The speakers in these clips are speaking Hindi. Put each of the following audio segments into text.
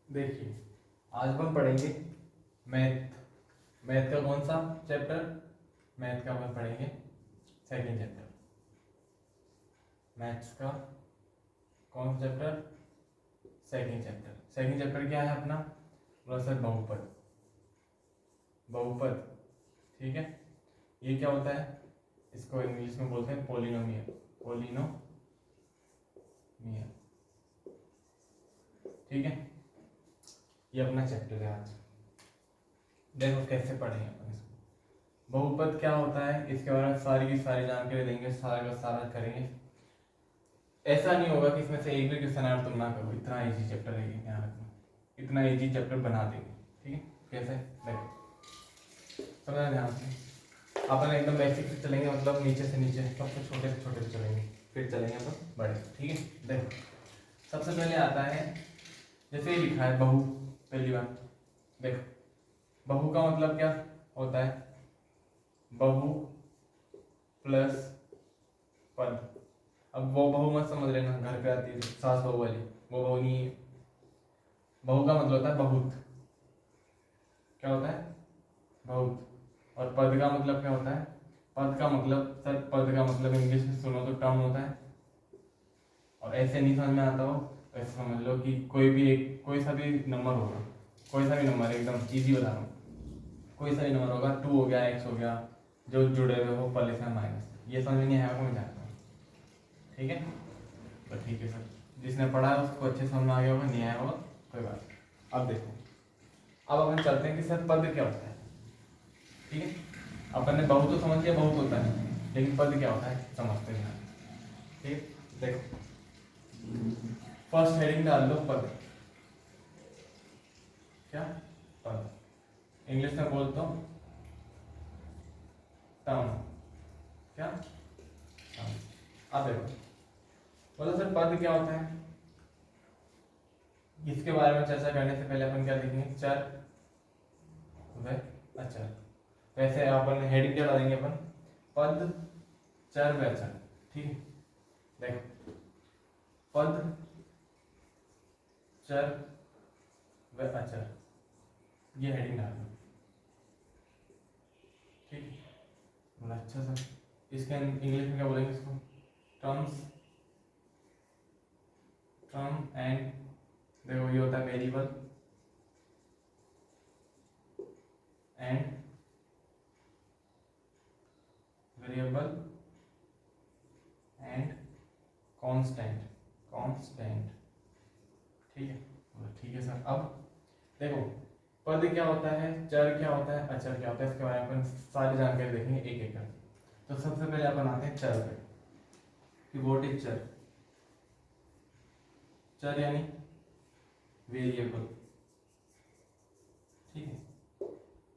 देखिए, आज हम पढ़ेंगे मैथ। मैथ का कौन सा चैप्टर? मैथ का अपन पढ़ेंगे सेकंड चैप्टर। मैथ्स का कौन सा chapter? Second chapter. Second chapter क्या है अपना? बोला सर बहुपद। बहुपद, ठीक है। ये क्या होता है? इसको इंग्लिश में बोलते हैं पोलिनोमियल। पोलिनोमियल, ठीक है। ये अपना चैप्टर है आज। देखो कैसे पढ़ेंगे अपन इसको। बहुपद क्या होता है इसके बारे में सारी की सारी जानकारी देंगे, सारा का सारा करेंगे। ऐसा नहीं होगा कि इसमें से एक भी क्वेश्चन आया तुम ना करो। इतना इजी चैप्टर है, ध्यान रखना। इतना इजी चैप्टर बना देंगे, ठीक है। कैसे? देखो समझना ध्यान से। अपन एकदम बेसिक से चलेंगे, मतलब नीचे से छोटे से चलेंगे, फिर चलेंगे अपन बड़े, ठीक है। देखो सबसे पहले आता है, जैसे ये लिखा है बहु। पहली बार देखो, बहु का मतलब क्या होता है? बहु प्लस पद। अब वो बहु मत समझ लेना, घर पे आती है सास बहू वाली, वो बहु नहीं है। बहु का मतलब होता है बहुत। क्या होता है? बहुत। और पद का मतलब क्या होता है? पद का मतलब सर, पद का मतलब इंग्लिश में सुनो तो टर्म होता है। और ऐसे नहीं समझ में आता हो, ऐसे समझ लो कि कोई सा भी नंबर होगा, कोई सा भी नंबर, एकदम इजी बता रहा हूँ। कोई सा भी नंबर होगा, 2 हो गया, x हो गया, जो जुड़े हुए हो प्लस या माइनस। ये समझ में नहीं आया कोई जानता हूँ, ठीक है। तो ठीक है सर, जिसने पढ़ा है उसको अच्छे समझ में आ गया होगा, नहीं आया होगा कोई बात नहीं। अब देखो, अब अपन चलते हैं कि सर पद क्या होता है, ठीक है। अपन ने बहुत तो समझ लिया, बहुत होता है, लेकिन पद क्या होता है समझते हैं, ठीक है। देखो फर्स्ट हेडिंग डाल लो पद। क्या? पद। इंग्लिश में बोलता हूँ टर्म। क्या? टर्म। अब देखो, बोला सर पद क्या होता है? इसके बारे में चर्चा करने से पहले अपन क्या देखेंगे? चर व अचर। वैसे अपन हेडिंग क्या डालेंगे? अपन पद, चर व अचर, ठीक है। देखो पद, चर व अचर, ये हेडिंग डालना, ठीक है। बोला अच्छा सर, इसके इंग्लिश में क्या बोलेंगे इसको? टर्म्स, टर्म एंड, देखो ये होता है variable and variable and constant, constant, ठीक है। ठीक है सर। अब देखो पद क्या होता है, चर क्या होता है, अचर क्या होता है, इसके बारे में अपन सारी जानकारी देखेंगे एक एक करके। तो सबसे पहले अपन आते हैं चर पे कि व्हाट इज चर। चर यानी वेरिएबल, ठीक है।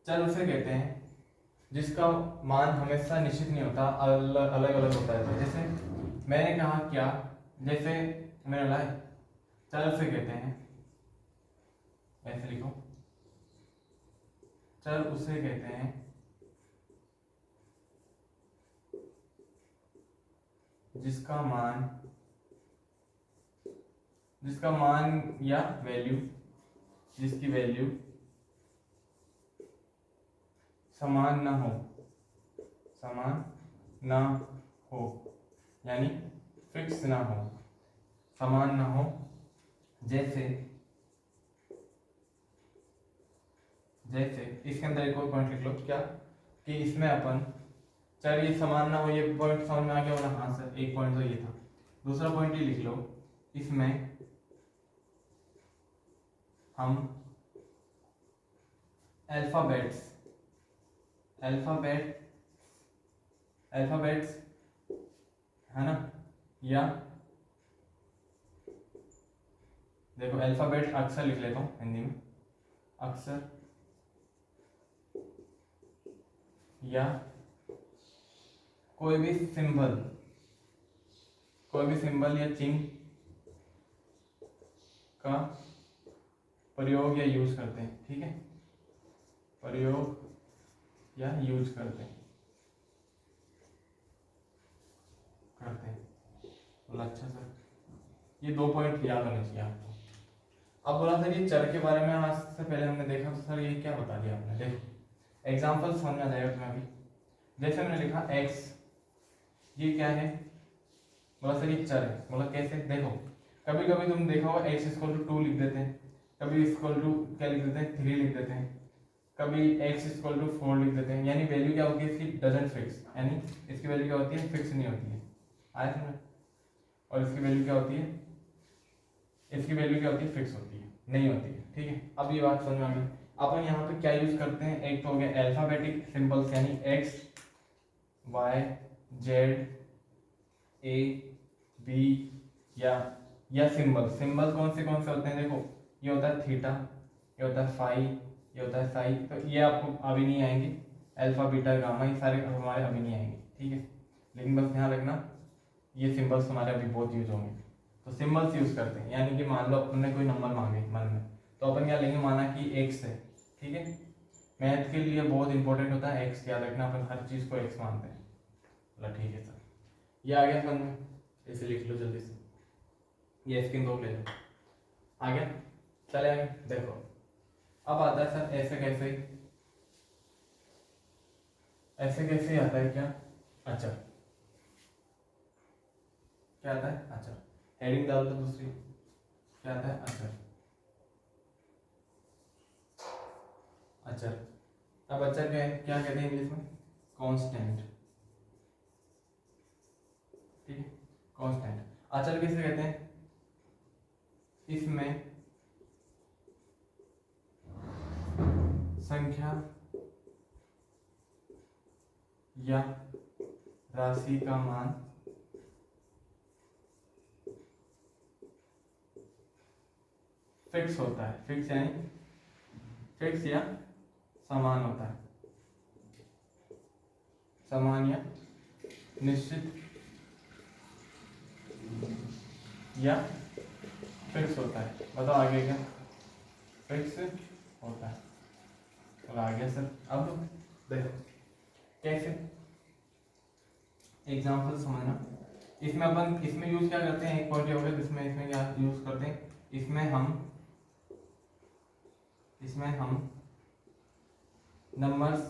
चर उसे कहते हैं जिसका मान हमेशा निश्चित नहीं होता, अलग अलग होता है। जैसे मैंने कहा क्या, जैसे मैंने बोला चर उसे कहते हैं, ऐसे लिखो, चर उसे कहते हैं जिसका मान या वैल्यू, जिसकी वैल्यू समान ना हो, समान ना हो, यानी फिक्स ना हो, समान ना हो। जैसे इसके अंदर एक और पॉइंट लिख लो, क्या कि इसमें अपन चर ये समान ना हो, ये पॉइंट समझ में आ गया होगा? हाँ सर, एक पॉइंट तो ये था। दूसरा पॉइंट ये लिख लो, इसमें हम अल्फाबेट्स है ना, या देखो अल्फाबेट अक्षर लिख लेता हूँ हिंदी में, अक्षर या कोई भी सिंबल या चिन्ह का प्रयोग या यूज करते हैं, ठीक है। प्रयोग या यूज करते हैं। बोला अच्छा सर, ये 2 पॉइंट याद होने चाहिए आपको। अब बोला सर ये चर के बारे में आज से पहले हमने देखा, तो सर ये क्या बता दिया आपने, देखो एग्जाम्पल समझ में आ जाएगा तुम्हें अभी। जैसे मैंने लिखा x, ये क्या है, बोला सर ये चर है। बोला कैसे, देखो कभी कभी तुम देखा होगा x इक्वल टू 2 लिख देते हैं, कभी इक्वल टू क्या लिख देते हैं 3 लिख देते हैं, कभी x इक्वल टू 4 लिख देते हैं। यानी वैल्यू क्या होती है इसकी, डजंट फिक्स, यानी इसकी वैल्यू क्या होती है, फिक्स नहीं होती है। आया समझ। और इसकी वैल्यू क्या होती है, इसकी वैल्यू क्या होती है, फिक्स होती है, नहीं होती है। ठीक है, अब ये बात समझ में आ गई। अपन यहाँ पे क्या यूज करते हैं, एक तो हो गया अल्फाबेटिक सिंबल्स, यानी x y z a b या सिंबल। सिंबल कौन से होते हैं, देखो ये होता है थीटा, ये होता है फाई, ये होता है साई। तो ये आपको अभी नहीं आएंगे, अल्फा बीटा गामा ये सारे हमारे अभी नहीं आएंगे। ठीक है, लेकिन बस ध्यान रखना ये सिंबल्स हमारे अभी बहुत यूज होंगे। तो सिंबल्स यूज करते हैं, यानी कि मान लो अपन ने कोई नंबर मांगे मन में, तो अपन क्या लेंगे, माना कि x है। ठीक है, मैथ के लिए बहुत इंपॉर्टेंट होता है x, याद रखना अपन हर चीज को x मानते हैं। बोला ठीक है सर, ये आ गया समझ में, इसे लिख लो जल्दी से, ये स्क्रीन दो ले लो, आ गया। चले आगे, देखो अब आता है सर ऐसे कैसे, ऐसे कैसे आता है क्या, अच्छा क्या आता है, अच्छा हेडिंग डाल दो दूसरी, क्या आता है, अच्छा अचर। अब अचर क्या कहते हैं इंग्लिश में, कांस्टेंट। ठीक है, कांस्टेंट। अचर किसे कहते हैं, इसमें संख्या या राशि का मान फिक्स होता है, फिक्स यानी फिक्स या समान होता है, समान या निश्चित या फिक्स होता है। बताओ आगे क्या, फिक्स होता है। चलो आ गया सर। अब देखो कैसे, एग्जाम्पल समझना। इसमें अपन इसमें यूज क्या करते हैं, एक पॉइंट हो गया, इसमें क्या यूज करते हैं, इसमें हम नंबर्स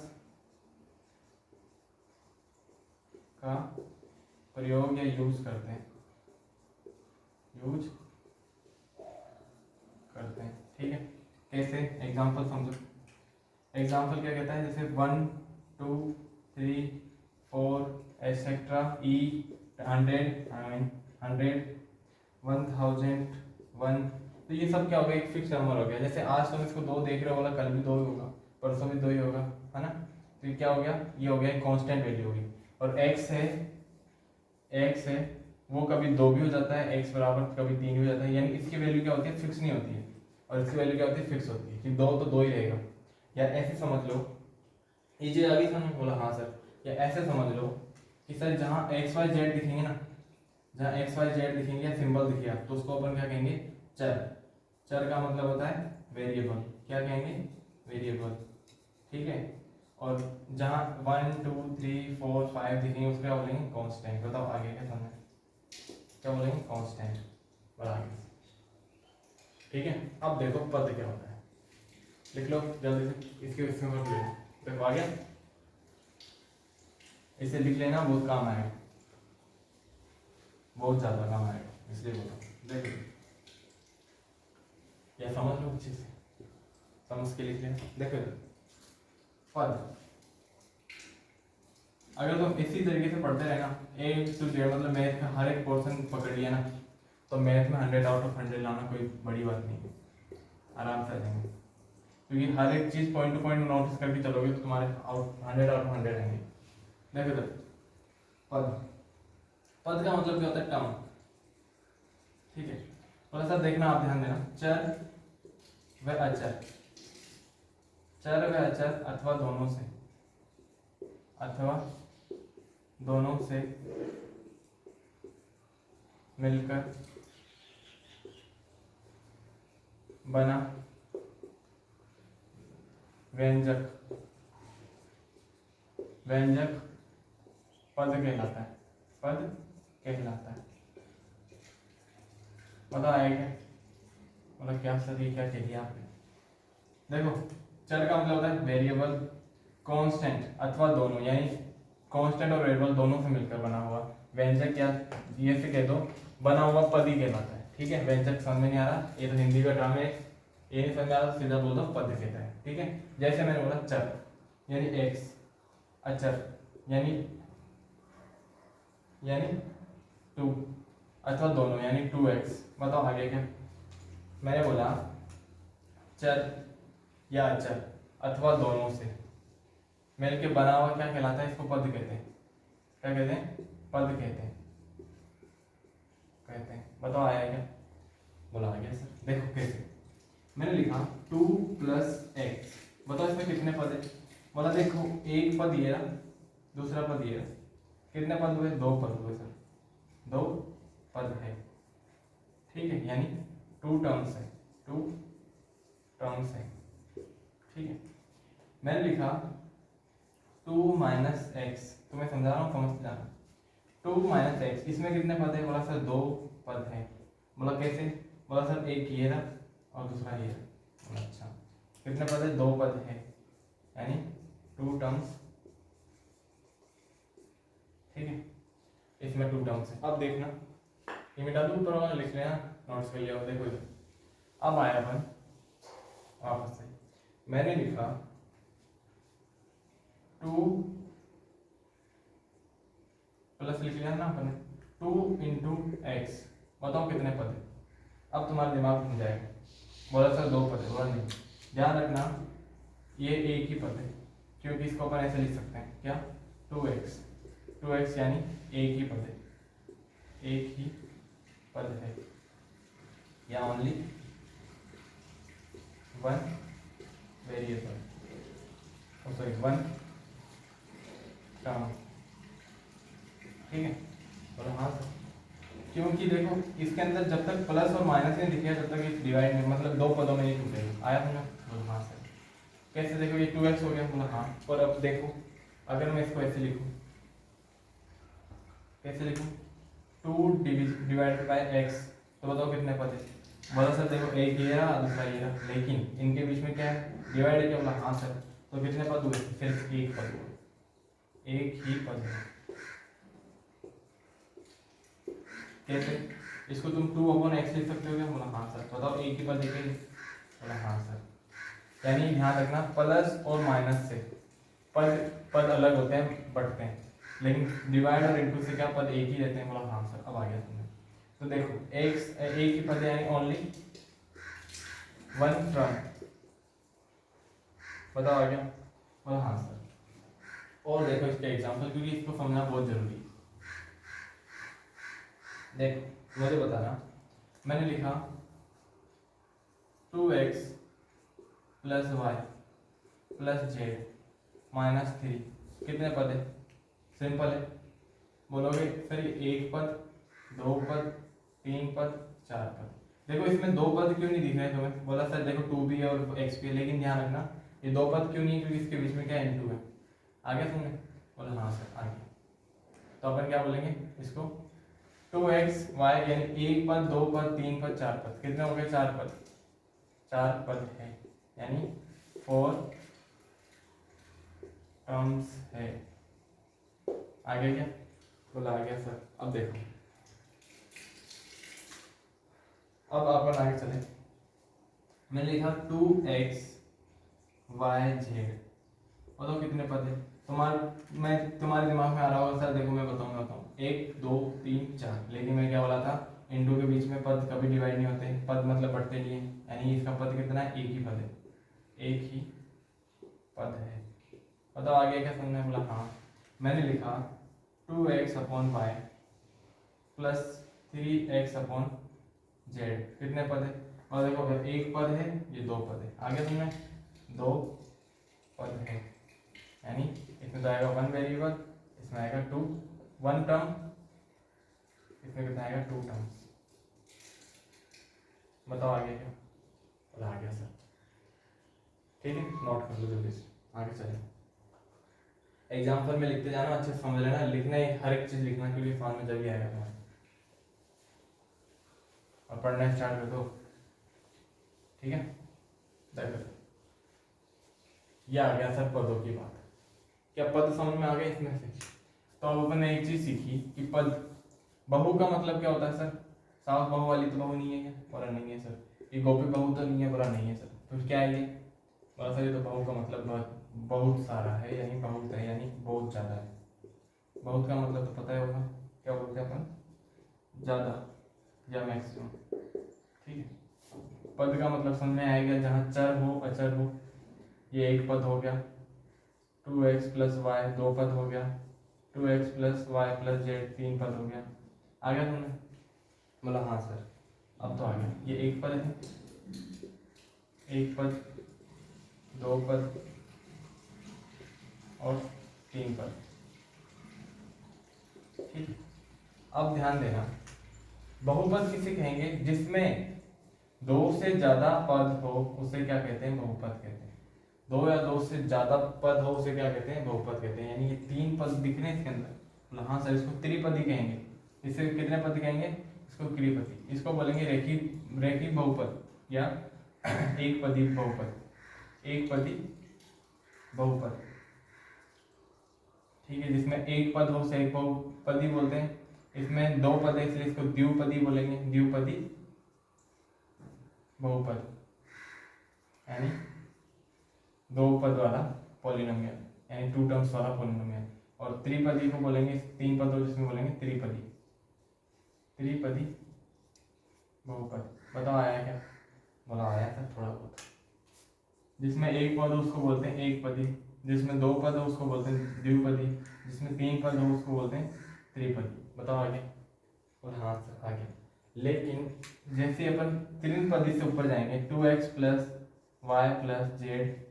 का प्रयोग या यूज करते हैं, ठीक है। कैसे, एग्जाम्पल समझो। एग्जाम्पल क्या कहता है, जैसे 1 2 3 4 एटसेट्रा, ई 100 1000 1, तो ये सब क्या हो गया, एक फिक्स नंबर हो गया। जैसे आज तुम इसको 2 देख रहे हो, बोला कल भी 2 ही होगा, परसों भी 2 ही होगा, है ना। तो ये क्या हो गया, ये हो गया कांस्टेंट वैल्यू होगी। और x है वो कभी 2 भी हो जाता है, x बराबर कभी 3 भी हो जाता है, यानी इसकी वैल्यू क्या होती है, फिक्स नहीं होती है। और इसकी वैल्यू क्या होती है, फिक्स होती है कि 2 तो 2 ही रहेगा। या ऐसे समझ लो, ये चीज अभी समझ, बोला हाँ सर। या ऐसे समझ लो कि सर जहाँ एक्स वाई जेड दिखेंगे ना, जहाँ एक्स वाई जेड दिखेंगे या सिंबल दिखेगा, तो उसको अपन क्या कहेंगे, चर। चर का मतलब होता है वेरिएबल, क्या कहेंगे, वेरिएबल। ठीक है, और जहाँ 1 2 3 4 5 दिखेंगे उसको क्या बोलेंगे, कांस्टेंट। बताओ आगे क्या समझ, क्या बोलेंगे, कांस्टेंट। बड़ा आगे, ठीक है। अब देखो पद क्या होता है, लिख लो जल्दी से, इसके इसमें मत लिखो। देखो आ गया, इसे लिख लेना, बहुत काम आएगा, बहुत ज्यादा काम आएगा, इसलिए बोला। देखो या समझ लो अच्छे से, समझ के लिख लेना। देखो पद, अगर तुम इसी तरीके से पढ़ते रहे ना, ए टू जेड, मतलब मैथ का हर एक पोर्शन पकड़ लिया ना, तो मैथ में 100 आउट ऑफ 100 लाना कोई बड़ी बात नहीं है, आराम से आ जाएंगे। क्योंकि हर एक चीज पॉइंट टू पॉइंट नोटिस करके चलोगे तो तुम्हारे 100 आउट ऑफ 100 आएंगे। देखो तो पद, पद का मतलब क्या होता है, टर्म। ठीक है, थोड़ा सा देखना, आप ध्यान देना। चर व अचर, चर व अचर अथवा दोनों से मिलकर बना व्यंजक पद कहलाता है, पद कहलाता है। बताओ आएगा क्या, मतलब क्या सर, ये क्या कह दिया आपने? देखो चर का मतलब होता है वेरिएबल, कांस्टेंट अथवा दोनों, यानी कांस्टेंट और वेरिएबल दोनों से मिलकर बना हुआ व्यंजक, या ये से कह दो बना हुआ पद ही कहलाता है। ठीक है, व्यंजक समझ में नहीं आ रहा, ये तो हिंदी का ड्रामे, ये नहीं समझ आ रहा, सीधा बोल दो पद कहता है। ठीक है, जैसे मैंने बोला चर यानी एक्स, अचर यानी टू, अथवा दोनों यानी 2x। बताओ आगे क्या? मैंने बोला चर या अचर अथवा दोनों से मिलके बना हुआ क्या कहलाता है? इसको पद कहते हैं। क्या कहते हैं? पद कहते हैं। बताओ आया क्या? बोला आ गया सर। देखो कैसे, मैंने लिखा 2 + x। बताओ इसमें कितने पद है? बोला देखो एक पद ये रहा, दूसरा पद ये रहा, कितने पद हुए? 2 पद हुए सर, 2 पद है। ठीक है, यानी 2 टर्म्स है, 2 टर्म्स है। ठीक है, मैंने लिखा 2 - x, तुम्हें समझा रहा हूँ, समझ जाना। 2 - x, इसमें कितने पद है? बोला सर 2 पद है। बोला कैसे? बोला सर एक ये रहा और दूसरा ये रहा। बोला अच्छा, कितने पद है? 2 पद है, यानी 2 टर्म्स। ठीक है, इसमें 2 टर्म्स है। अब देखना, ये मिटा दूँ, ऊपर वाला लिख लेना, नोट्स कर लिया। देखो अब आया अपन वापस से, मैंने लिखा 2 प्लस लिख लिया ना अपन, 2 × x। बताओ कितने पद है? अब तुम्हारा दिमाग घूम जाएगा। बोला सर 2 पद है। बोला नहीं, ध्यान रखना ये एक ही पद है, क्योंकि इसको अपन ऐसे लिख सकते हैं क्या? 2x यानी एक ही पद है, एक ही पद है, या only one variable, sorry 1 term. ठीक है, बोला हाँ सर, क्योंकि देखो इसके अंदर जब तक प्लस और माइनस नहीं दिखेगा तब तक ये डिवाइड नहीं, मतलब 2 पदों में नहीं टूटेगा। आया समझ? बोला हाँ सर। कैसे? देखो ये 2x हो गया। बोला हाँ, और अब देखो अगर मैं इसको ऐसे लिखूं, कैसे लिखूं? 2 डिवाइडेड बाय x, तो बताओ कितने पद है? बोला सर देखो एक ये रहा, दूसरा ये रहा, लेकिन इनके बीच में क्या है? डिवाइड है क्या? बोला हाँ सर। तो कितने पद हुए? सिर्फ एक पद हुआ, एक ही पद है। कैसे? इसको तुम 2/x लिख सकते हो क्या? बोला हाँ सर। बताओ एक ही पद है? बोला हाँ सर। यानी ध्यान रखना प्लस और माइनस से पद अलग होते हैं, बढ़ते हैं, लेकिन डिवाइड और इनटू से क्या पद एक ही रहते हैं। बोला हाँ सर। अब आ गया तुम्हें। तो देखो एक ही पद है, यानी ओनली 1 टर्म। बताओ आ गया? बोला हाँ सर। और देखो इसके एग्जाम्पल, क्योंकि इसको समझना बहुत जरूरी है। देखो मुझे बताना, मैंने लिखा 2x + y + z -3, कितने पद है? सिंपल है, बोलोगे सर ये एक पद, 2 पद, 3 पद, 4 पद। देखो इसमें 2 पद क्यों नहीं दिख रहे तुम्हें? बोला सर देखो 2 भी है और x भी है, लेकिन ध्यान रखना ये 2 पद क्यों नहीं है? क्योंकि इसके बीच में क्या है? इनटू है। आ गया तुमने? बोला हाँ सर आ गया। तो अपन क्या बोलेंगे इसको? 2x y यानी एक पद, 2 पद, 3 पद, 4 पद। कितने हो गए? 4 पद, 4 पद है, यानी 4 टर्म्स है। आ गया क्या? बोला आ गया सर। अब देखो, अब अपन आगे चले। मैंने लिखा 2x y z, बताओ कितने पद है? तुम्हारे दिमाग में आ रहा होगा सर देखो मैं बताऊंगा 1 2 3 4, लेकिन मैं क्या बोला था? इनटू के बीच में पद कभी डिवाइड नहीं होते, पद मतलब बढ़ते नहीं है, यानी इसका पद कितना है? एक ही पद है, एक ही पद है। बताओ आगे क्या समझ में? बोला हाँ। मैंने लिखा 2x/y + 3x/z, कितने पद है? और देखो अगर एक पद है, ये 2 पद है। आगे समझ में? 2 पद है, यानी इसमें तो आएगा 1 वेरिएबल, इसमें आएगा 1 टर्म, इसमें कितना आएगा? 2 टर्म्स। बताओ आगे क्या? बोला आ गया सर। ठीक है, नोट कर लो जल्दी से, आगे चले। एग्जाम्पल में लिखते जाना, अच्छे से समझ लेना, लिखना है हर एक चीज लिखना, क्योंकि फॉर्म में जल्दी आएगा तुम्हारे। और पढ़ना स्टार्ट कर दो। ठीक है, देखो ये आ गया सर पदों की बात। क्या पद समझ में आ गए इसमें से? तो अब अपन ने एक चीज सीखी कि पद, बहु का मतलब क्या होता है सर? साफ बहु वाली तो बहु नहीं है क्या? बोला नहीं है सर। ये गोपी बहु तो नहीं है? बोला नहीं है सर। तो क्या है ये? बोला सर ये तो बहु का मतलब बहुत सारा है, यानी बहुत है, यानी बहुत ज्यादा है। बहुत का मतलब तो पता है होगा, क्या बोलते हैं अपन? ज्यादा या मैक्सिमम। ठीक है, पद का मतलब समझ में आएगा जहाँ चर हो अचर हो। ये एक पद हो गया, 2x प्लस वाई दो पद हो गया, 2x plus Y plus Z तीन पद हो गया। आ गया तुमने? बोला हाँ सर, अब तो आ गया। ये एक पद है, एक पद, दो पद और तीन पद। ठीक, अब ध्यान देना, बहुपद किसे कहेंगे? जिसमें दो से ज्यादा पद हो उसे क्या कहते हैं? बहुपद कहते हैं। दो या दो से ज्यादा पद हो उसे क्या कहते हैं? बहुपद कहते हैं। यानी ये तीन पद दिख रहे हैं इसके अंदर, मतलब हाँ सर इसको त्रिपदी कहेंगे। इसे कितने पद कहेंगे? इसको त्रिपदी। इसको बोलेंगे रेखी बहुपद या एक पदी बहुपद, एक पदी बहुपद। ठीक है, जिसमें एक पद हो उसे एक बहुपदी बोलते हैं। इसमें दो पद है इसलिए इसको द्विपदी बोलेंगे, द्विपदी बहुपद, यानी दो पद वाला पॉलिनोमियल, यानी टू टर्म्स वाला पॉलिनोमियल। और त्रिपदी को बोलेंगे, तीन पद हो जिसमें बोलेंगे त्रिपदी, त्रिपदी बहुपद। बताओ आया क्या? बोला आया था थोड़ा बहुत। जिसमें एक पद हो उसको बोलते हैं एक पदी, जिसमें दो पद हो उसको बोलते हैं द्विपदी, जिसमें तीन पद हो उसको बोलते हैं त्रिपदी। बताओ आगे? और हाँ सर आगे। लेकिन जैसे अपन त्रिपदी से ऊपर जाएंगे, 2x plus Y plus Z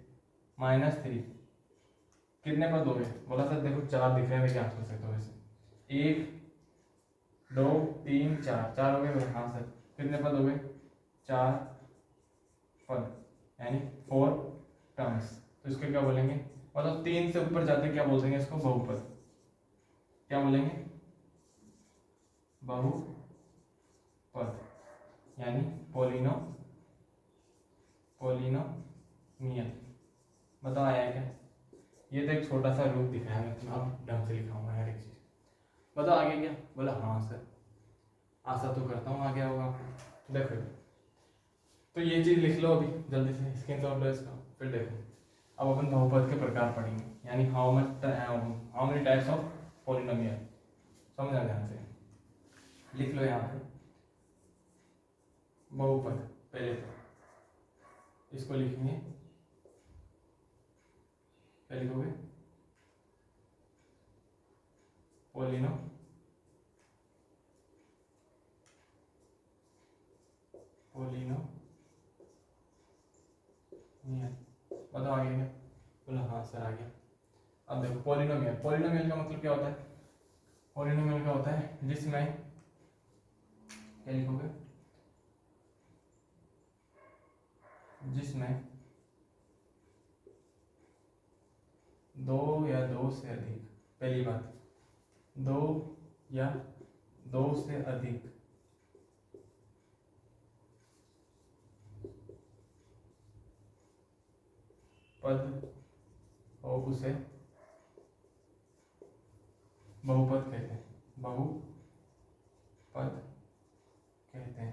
minus 3, कितने पद हो गए? बोला सर देखो चार दिख रहे हैं, क्या सोच सकते हो वैसे? एक, दो, तीन, चार, चार हो गए। हाँ सर, कितने पद हो गए? चार पद, यानी 4 टर्म्स। तो इसको क्या बोलेंगे? मतलब तीन से ऊपर जाते क्या बोल देंगे इसको? बहुपद। क्या बोलेंगे? बहुपद, यानी पोलिनोमियल। बताओ आया क्या? ये तो एक छोटा सा रूप दिखा है, मैं अब ढंग से लिखा हूँ हर एक चीज। बताओ आगे क्या? बोला हाँ सर, आशा तो करता हूँ आ गया होगा आपको। देखो तो ये चीज लिख लो अभी जल्दी से, स्क्रीनशॉट लो इसका, फिर देखो। अब अपन बहुपद के प्रकार पढ़ेंगे, यानी how many types of polynomial. समझना ध्यान से, लिख लो यहाँ पे बहुपद। पहले तो इसको लिखेंगे, क्या लिखोगे? पोलिनोमियल। बताओ आ गया? बोला हाँ सर आ गया। अब देखो पॉलिनोमियल, पॉलिनोमियल का मतलब क्या होता है? पॉलिनोमियल का होता है जिसमें, क्या लिखोगे? जिसमें दो या दो से अधिक, पहली बात, दो या दो से अधिक पद और उसे बहुपद कहते हैं, बहुपद कहते हैं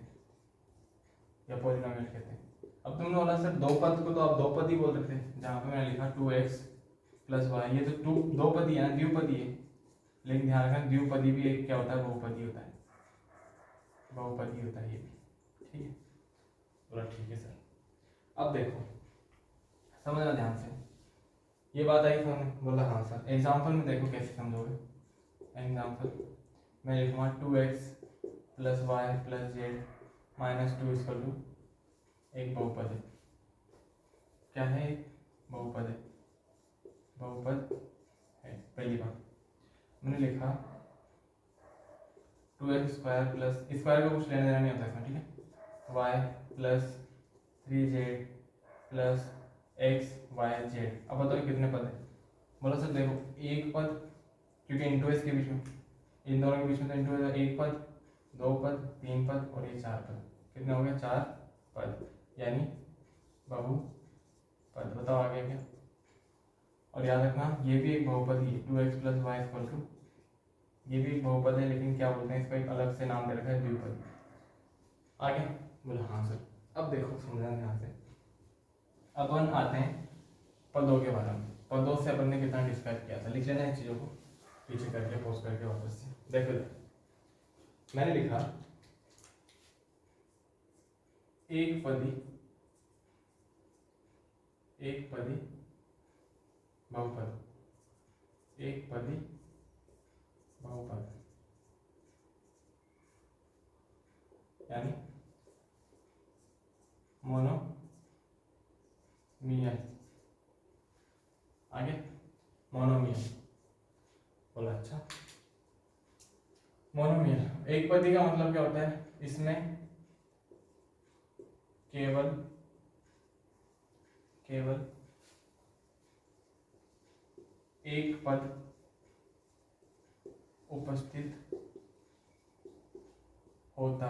या पॉलिनोमियल कहते हैं। अब तुमने बोला सर दो पद को तो आप दो पद ही बोल रहे थे, जहां पे मैंने लिखा 2x प्लस वाई, ये तो दो पदी है, द्विपदी है। लेकिन ध्यान रखना द्विपदी भी एक क्या होता है? बहुपदी होता है, बहुपदी होता है ये भी। ठीक है, बोला ठीक है सर। अब देखो समझना ध्यान से, ये बात आई समझ? बोला हाँ सर। एग्जाम्पल में देखो कैसे समझोगे। एग्जाम्पल मैं लिखूंगा 2x plus Y plus Z minus 2 equal to, एक बहुपद है। क्या है? एक बहुपद है, बहुपद है। पहली बात मैंने लिखा 2x स्क्वायर प्लस, स्क्वायर का कुछ लेना देना नहीं होता इसमें, ठीक है? Y plus 3z plus X Y Z. अब बताओ कितने पद है? बोला सर देखो एक पद, क्योंकि इंटू इसके बीच में, इन दोनों के बीच में तो इंटू है, एक पद, दो पद, तीन पद और ये चार पद। कितने हो गए? चार पद, यानी बहुपद। बताओ आगे क्या। और याद रखना ये भी एक बहुपद ही है, 2x + y = ये भी एक बहुपद है, लेकिन क्या बोलते हैं इसका एक अलग से नाम दे रखा है, द्विपद। आगे बोला हाँ सर। अब देखो समझना ध्यान से। अब अपन आते हैं पदों के बारे में। पदों से अपन ने कितना डिस्क्राइब किया था, लिख लेना इन चीज़ों को पीछे करके, पोस्ट करके वापस से। देखो मैंने लिखा एक पदी बहुपद, एक पदी बहुपद, यानी मोनोमियल। आगे मोनोमियल बोला। अच्छा मोनोमियल एक पदी का मतलब क्या होता है, इसमें केवल एक पद उपस्थित होता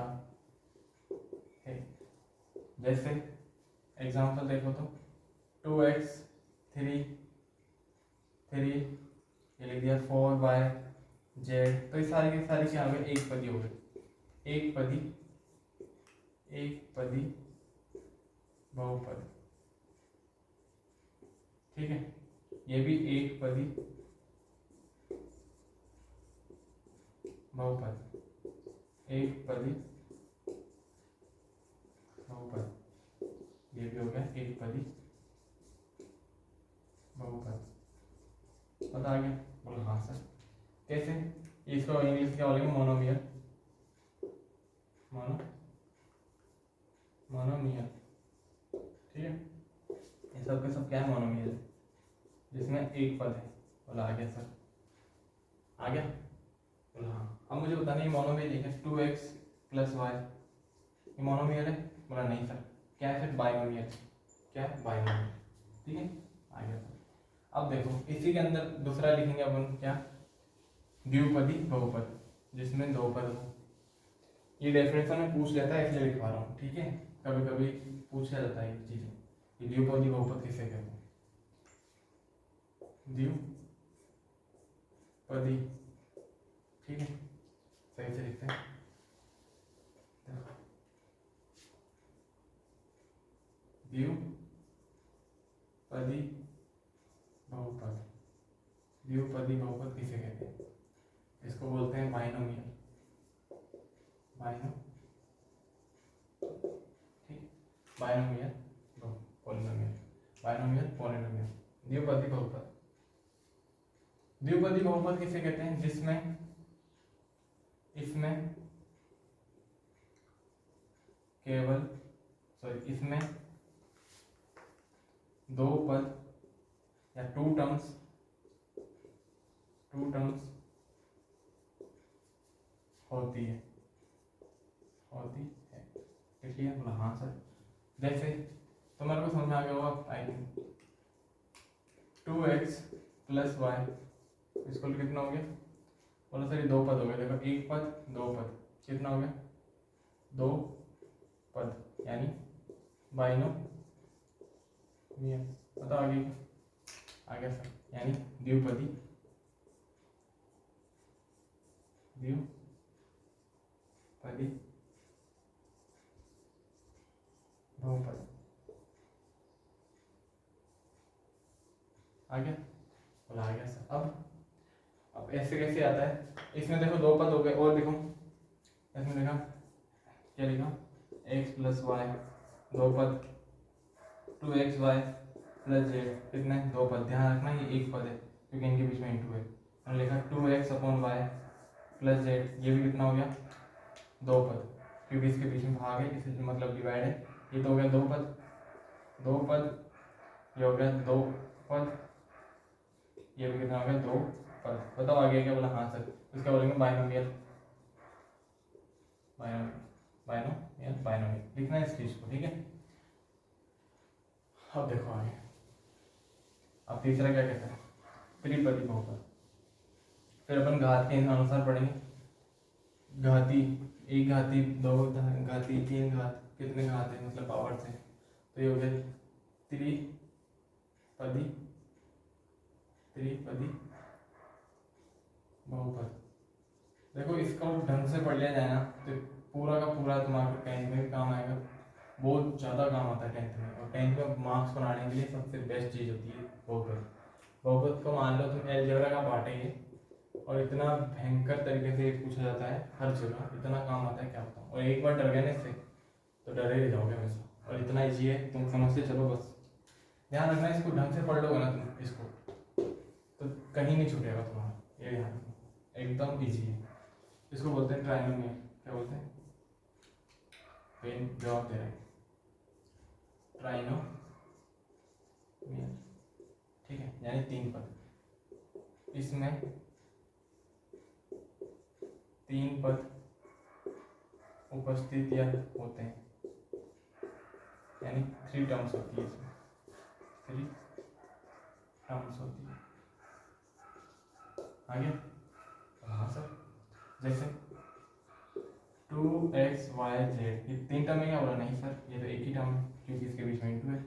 है। जैसे एग्जांपल देखो तो 2x 3 ये लिख दिया, 4y z, तो ये सारी की सारी क्या हो गई, एक पदी हो गई। एक पदी बहुपद, ठीक है। ये भी एक पदी बहुपद, एक पदी बहुपद, ये भी हो गया एक पदी बहुपद। पता आ गया, बोलो हाँ सर। कैसे, इसको इंग्लिश क्या बोलेंगे, मोनोमियल। मोनोमियल, ठीक है। ये सब के सब क्या है, मोनोमियल, जिसमें एक पद है। बोला आ गया सर, आ गया, बोला हाँ। अब मुझे बताना ये मोनोमियल है, 2x + y ये मोनोमियल है। बोला नहीं सर, क्या है फिर, बाइनोमियल। क्या है, बाइनोमियल, ठीक है, आ गया सर। अब देखो इसी के अंदर दूसरा लिखेंगे अपन, क्या, द्विपदी बहुपद, जिसमें दो पद हो। ये डेफिनेशन में पूछ लेता है, इसलिए लिखवा रहा हूँ, ठीक है। कभी कभी पूछा जाता है ये चीजें, ये द्विपदी बहुपद किसे कहते हैं, द्विपदी, ठीक है। सही से लिखते हैं, द्विपदी बहुपद। द्विपदी बहुपद किसे कहते हैं, इसको बोलते हैं बाइनोमियल। ठीक, बाइनोमियल पॉलिनोमियल, बाइनोमियल पॉलिनोमियल, द्विपदी बहुपद। द्विपदी बहुपद किसे कहते हैं, जिसमें इसमें दो पद या टू टर्म्स होती है, ठीक है। बोला हाँ सर। जैसे तुम्हारे को समझ में आ गया होगा, आई थिंक 2x + y इसको कितना हो गया। बोला सर ये दो पद हो गए। देखो एक पद दो पद, कितना हो गया, दो पद, यानी बाइनोमियल। बताओ आगे, आ गया सर, यानी द्विपदी बहुपद। आ गया, बोला आ गया सर। अब ऐसे कैसे आता है, इसमें देखो दो पद हो गए, और देखो इसमें देखा क्या लिखा, x + y दो पद, 2xy + z कितने, दो पद। ध्यान रखना ये एक पद है क्योंकि इनके बीच में इंटू है। मैंने लिखा 2x/y + z, ये भी कितना हो गया, दो पद, क्योंकि इसके बीच में भाग है, इसलिए मतलब डिवाइड है। ये तो हो गया दो पद, ये हो गया दो पद, ये भी कितना हो गया, दो पद। बताओ आगे क्या बोला, हाँ सर। इसका बोलेंगे बाइनोमियल, बाइनोमियल लिखना है इस चीज को, ठीक है। अब देखो आगे, अब तीसरा क्या कहता है, त्रिपदी बहुपद। फिर अपन घात के अनुसार पढ़ेंगे, घाती, एक घाती, दो घाती, तीन घात, कितने घात है मतलब पावर से। तो ये हो गया त्रिपदी त्रिपदी बहुपद। देखो इसको ढंग से पढ़ लिया जाए ना तो पूरा का पूरा तुम्हारे टेंथ में भी काम आएगा, बहुत ज़्यादा काम आता है टेंथ में। और टेंथ में मार्क्स बनाने के लिए सबसे बेस्ट चीज़ होती है बहुपद। बहुपद को मान लो तुम अलजेब्रा का पार्ट है ये, और इतना भयंकर तरीके से पूछा जाता है हर जगह, इतना काम आता है क्या बताऊँ। और एक बार डर गए ना इससे तो डरे रह जाओगे हमेशा, और इतना ईजी है तुम समझते चलो। बस ध्यान रखना, इसको ढंग से पढ़ लोगे ना तुम इसको तो कहीं नहीं छूटेगा तुम्हारा, ये ध्यान रखना, एकदम ईजी है। इसको बोलते हैं ट्राइनोमियल, क्या बोलते हैं, पेन जवाब दे रहे हैं, ट्राइनोमियल, ठीक है, यानी 3 पद। इसमें 3 पद उपस्थित या होते हैं, यानी 3 टर्म्स होती है इसमें, 3 टर्म्स होती है। आगे हाँ सर, जैसे 2xyz, ये 3 टर्म है क्या बोला, नहीं सर ये तो एक ही टर्म है क्योंकि इसके बीच में इंटू है।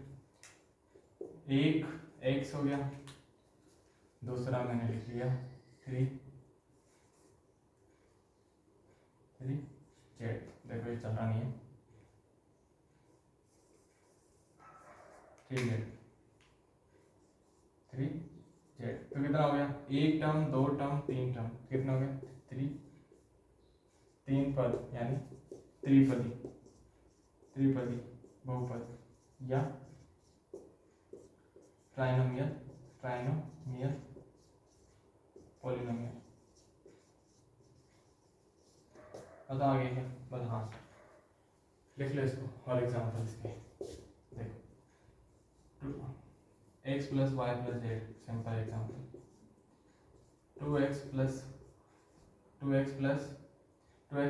एक x हो गया, दूसरा मैंने लिख लिया 3z, देखो ये चल रहा नहीं है, 3z, तो कितना हो गया, एक टर्म, 2 टर्म, 3 टर्म, कितना हो गया 3 पद, यानी त्रिपदी बहुपद या ट्राइनोमियल पॉलिनोमियल। अब आगे क्या, बस हाँ लिख लो इसको, और एग्जाम्पल इसके देखो, x plus Y plus Z, simple example, 2x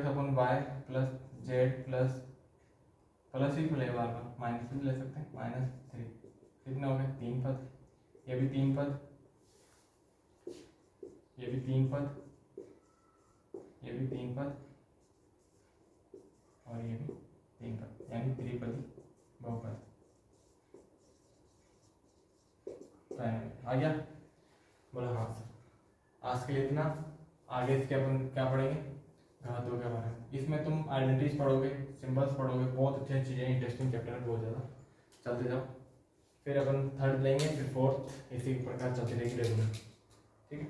अपन y प्लस जेड प्लस ही खुलेगा, बार बार माइनस भी ले सकते हैं, -3, कितने हो गए 3 पद, ये भी 3 पद, ये भी 3 पद, ये भी 3 पद, और ये भी 3 पद, यानी त्रिपदी बहुपद। आ गया, बोला हाँ सर। आज के लिए इतना, आगे इसके अपन क्या पढ़ेंगे, घातों के बारे में। इसमें तुम आइडेंटिटीज पढ़ोगे, सिंबल्स पढ़ोगे, बहुत अच्छी चीज़ें, इंटरेस्टिंग चैप्टर है बहुत ज़्यादा। चलते जाओ, फिर अपन थर्ड लेंगे, फिर फोर्थ, इसी प्रकार चलती रहेगी रेगुलर, ठीक है।